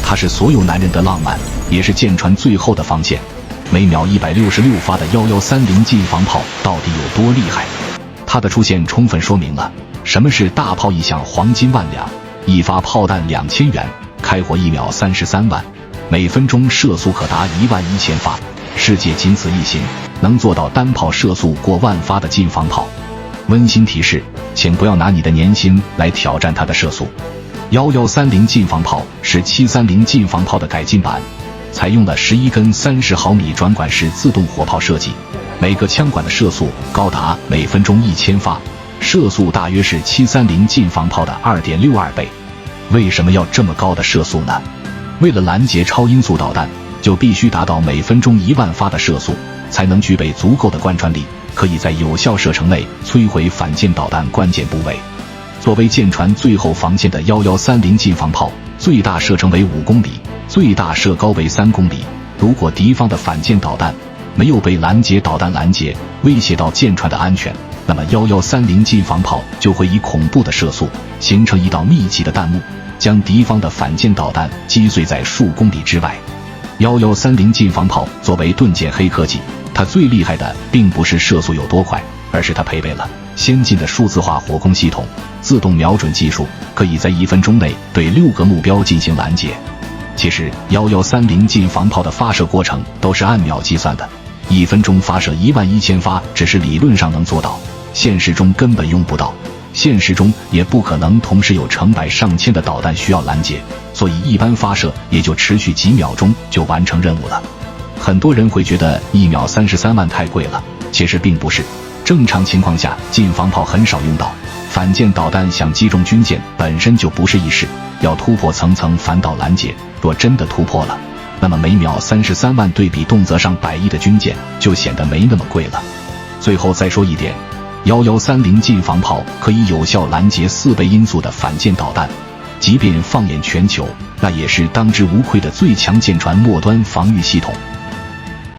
它是所有男人的浪漫，也是舰船最后的防线。每秒166发的1130近防炮到底有多厉害？它的出现充分说明了什么是大炮一响黄金万两，一发炮弹2000元，开火1秒33万，每分钟射速可达11000发，世界仅此一型能做到单炮射速过万发的近防炮。温馨提示，请不要拿你的年薪来挑战它的射速。1130近防炮是730近防炮的改进版，采用了11根30毫米转管式自动火炮设计，每个枪管的射速高达每分钟1000发，射速大约是730近防炮的 2.62 倍。为什么要这么高的射速呢？为了拦截超音速导弹，就必须达到每分钟1万发的射速，才能具备足够的贯穿力，可以在有效射程内摧毁反舰导弹关键部位。作为舰船最后防线的1130近防炮，最大射程为5公里，最大射高为3公里。如果敌方的反舰导弹没有被拦截导弹拦截，威胁到舰船的安全，那么1130近防炮就会以恐怖的射速形成一道密集的弹幕，将敌方的反舰导弹击碎在数公里之外。1130近防炮作为盾舰黑科技，它最厉害的并不是射速有多快，而是它配备了先进的数字化火控系统，自动瞄准技术，可以在1分钟内对6个目标进行拦截。其实1130近防炮的发射过程都是按秒计算的，1分钟发射11000发只是理论上能做到，现实中根本用不到，现实中也不可能同时有成百上千的导弹需要拦截，所以一般发射也就持续几秒钟就完成任务了。很多人会觉得1秒33万太贵了，其实并不是。正常情况下，近防炮很少用到，反舰导弹想击中军舰本身就不是易事，要突破层层反导拦截，若真的突破了，那么每秒33万对比动辄上百亿的军舰就显得没那么贵了。最后再说一点，1130近防炮可以有效拦截4倍音速的反舰导弹，即便放眼全球，那也是当之无愧的最强舰船末端防御系统。